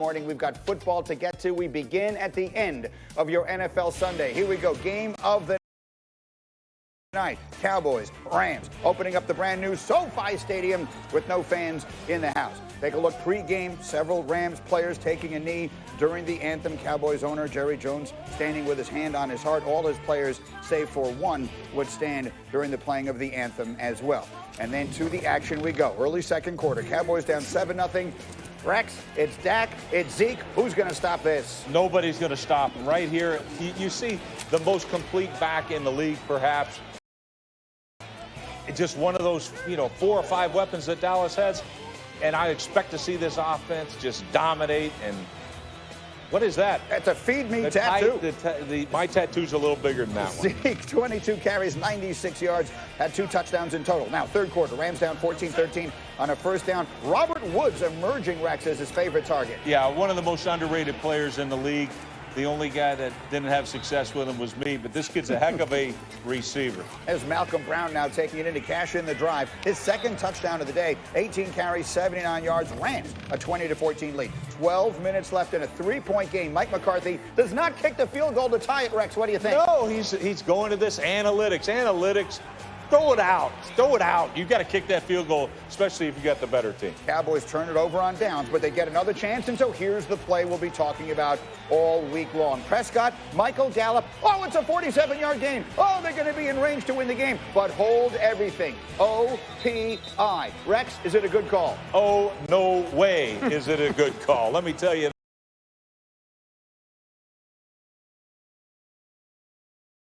Morning, we've got football to get to. We begin at the end of your NFL Sunday. Here we go. Game of the night. Cowboys, Rams, opening up the brand new SoFi Stadium with no fans in the house. Take a look pre-game. Several Rams players taking a knee during the anthem. Cowboys owner Jerry Jones standing with his hand on his heart. All his players, save for one, would stand during the playing of the anthem as well. And then to the action we go. Early second quarter. Cowboys down 7-0. Rex, it's Dak, it's Zeke. Who's going to stop this? Nobody's going to stop him. Right here, you see the most complete back in the league, perhaps. It's just one of those, 4 or 5 weapons that Dallas has. And I expect to see this offense just dominate. And what is that? That's a feed me tattoo. My tattoo's a little bigger than that one. Zeke, 22 carries, 96 yards, had 2 touchdowns in total. Now, third quarter, Rams down 14-13 on a first down. Robert Woods emerging, Rex, as his favorite target. Yeah, one of the most underrated players in the league. The only guy that didn't have success with him was me, but this kid's a heck of a receiver. There's Malcolm Brown now taking it in to cash in the drive. His second touchdown of the day, 18 carries, 79 yards, Rams a 20-14 lead. 12 minutes left in a 3-point game. Mike McCarthy does not kick the field goal to tie it, Rex. What do you think? No, he's going to this analytics. Throw it out. Throw it out. You've got to kick that field goal, especially if you got the better team. Cowboys turn it over on downs, but they get another chance, and so here's the play we'll be talking about all week long. Prescott, Michael Gallup. Oh, it's a 47-yard gain. Oh, they're going to be in range to win the game, but hold everything. OPI. Rex, is it a good call? Oh, no way is it a good call. Let me tell you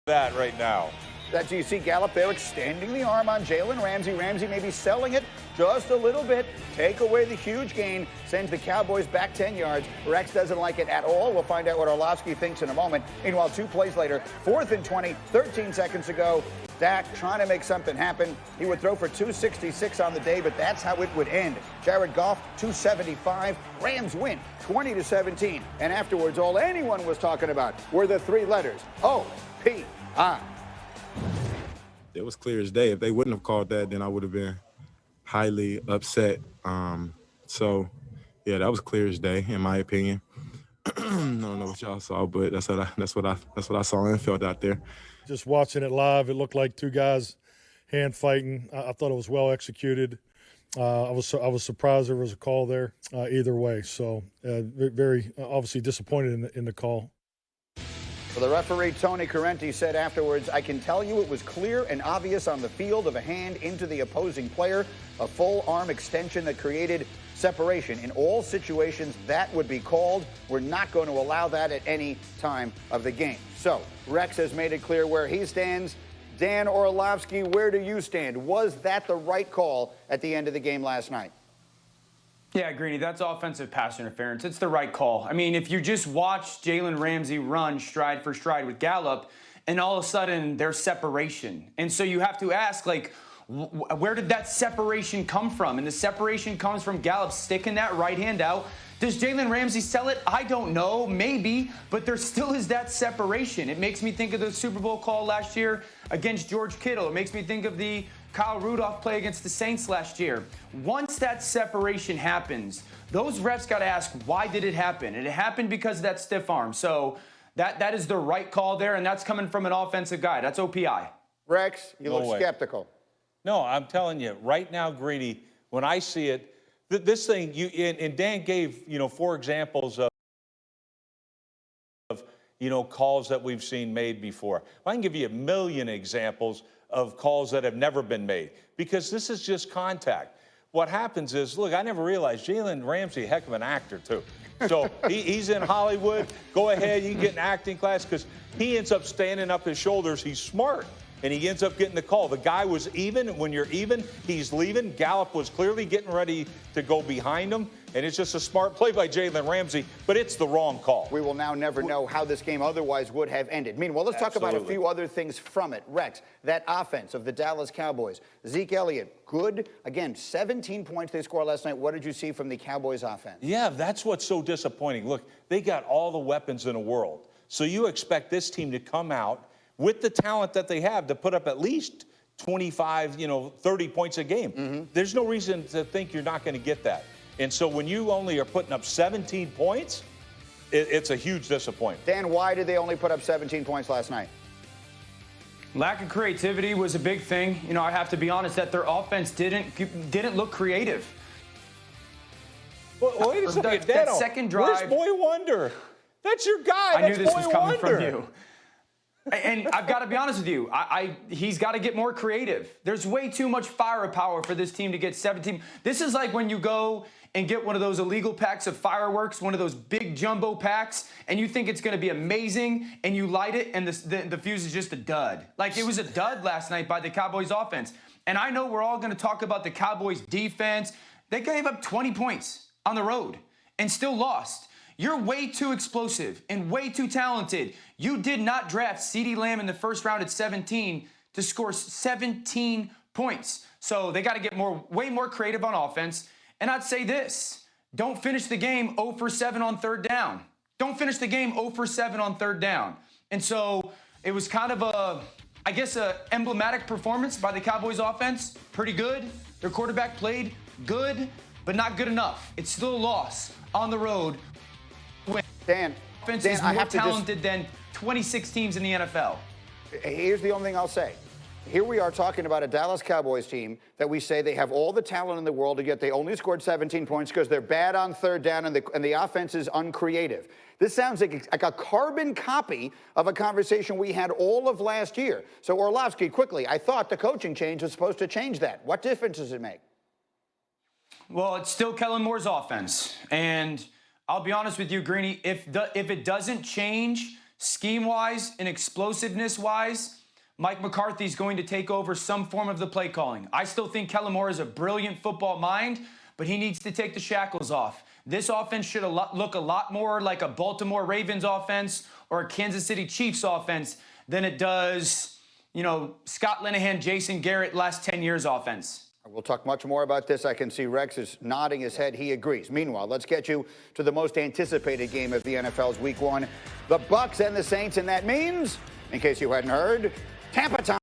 that right now. That you see Gallup there extending the arm on Jalen Ramsey. Ramsey may be selling it just a little bit. Take away the huge gain. Sends the Cowboys back 10 yards. Rex doesn't like it at all. We'll find out what Orlovsky thinks in a moment. Meanwhile, 2 plays later, 4th and 20, 13 seconds to go. Dak trying to make something happen. He would throw for 266 on the day, but that's how it would end. Jared Goff, 275. Rams win 20-17. And afterwards, all anyone was talking about were the 3 letters, O-P-I. It was clear as day. If they wouldn't have called that, then I would have been highly upset. So, yeah, that was clear as day, in my opinion. I don't know what y'all saw, but that's what I saw and felt out there. Just watching it live, it looked like 2 guys hand fighting. I thought it was well executed. I was surprised there was a call there either way. So, very obviously disappointed in the call. Well, the referee, Tony Correnti, said afterwards, I can tell you it was clear and obvious on the field of a hand into the opposing player, a full arm extension that created separation. In all situations, that would be called. We're not going to allow that at any time of the game. So, Rex has made it clear where he stands. Dan Orlovsky, where do you stand? Was that the right call at the end of the game last night? Yeah, Greeny, that's offensive pass interference. It's the right call. I mean, if you just watch Jalen Ramsey run stride for stride with Gallup, and all of a sudden there's separation. And so you have to ask, like, where did that separation come from? And the separation comes from Gallup sticking that right hand out. Does Jalen Ramsey sell it? I don't know, maybe, but there still is that separation. It makes me think of the Super Bowl call last year against George Kittle. It makes me think of the Kyle Rudolph play against the Saints last year. Once that separation happens, those refs got to ask, why did it happen? And it happened because of that stiff arm. So that is the right call there, and that's coming from an offensive guy. That's OPI. Rex, you look skeptical. No, I'm telling you, right now, Greeny, when I see it, this thing, and Dan gave, 4 examples of calls that we've seen made before. I can give you a million examples of calls that have never been made, because this is just contact. What happens is, look, I never realized Jalen Ramsey, heck of an actor, too. So he's in Hollywood. Go ahead, you can get an acting class, because he ends up standing up his shoulders. He's smart, and he ends up getting the call. The guy was even. When you're even, he's leaving. Gallup was clearly getting ready to go behind him, and it's just a smart play by Jalen Ramsey, but it's the wrong call. We will now never know how this game otherwise would have ended. Meanwhile, let's talk about a few other things from it. Rex, that offense of the Dallas Cowboys. Zeke Elliott, good. Again, 17 points they scored last night. What did you see from the Cowboys offense? Yeah, that's what's so disappointing. Look, they got all the weapons in the world. So you expect this team to come out with the talent that they have to put up at least 25, 30 points a game. There's no reason to think you're not going to get that. And so when you only are putting up 17 points, it's a huge disappointment. Dan, why did they only put up 17 points last night? Lack of creativity was a big thing. You know, I have to be honest that their offense didn't look creative. Well, wait a second, that second drive. Where's Boy Wonder? That's your guy. I knew That's this Boy was coming Wonder. from you. And I've got to be honest with you. He's got to get more creative. There's way too much firepower for this team to get 17. This is like when you go and get one of those illegal packs of fireworks, one of those big jumbo packs, and you think it's going to be amazing, and you light it, and the fuse is just a dud. Like, it was a dud last night by the Cowboys offense. And I know we're all going to talk about the Cowboys defense. They gave up 20 points on the road and still lost. You're way too explosive and way too talented. You did not draft CeeDee Lamb in the first round at 17 to score 17 points. So they got to get way more creative on offense. And I'd say this, don't finish the game 0 for 7 on third down. Don't finish the game 0 for 7 on third down. And so it was kind of a emblematic performance by the Cowboys offense. Pretty good. Their quarterback played good, but not good enough. It's still a loss on the road. Dan, Offense is more talented than 26 teams in the NFL. Here's the only thing I'll say. Here we are talking about a Dallas Cowboys team that we say they have all the talent in the world, and yet they only scored 17 points because they're bad on third down and the offense is uncreative. This sounds like a carbon copy of a conversation we had all of last year. So, Orlovsky, quickly, I thought the coaching change was supposed to change that. What difference does it make? Well, it's still Kellen Moore's offense. And I'll be honest with you, Greeny, if it doesn't change scheme-wise and explosiveness-wise, Mike McCarthy's going to take over some form of the play calling. I still think Kellen Moore is a brilliant football mind, but he needs to take the shackles off. This offense should look a lot more like a Baltimore Ravens offense or a Kansas City Chiefs offense than it does, you know, Scott Linehan, Jason Garrett last 10 years offense. We'll talk much more about this. I can see Rex is nodding his head. He agrees. Meanwhile, let's get you to the most anticipated game of the NFL's Week 1, the Bucs and the Saints, and that means, in case you hadn't heard, Tampa time.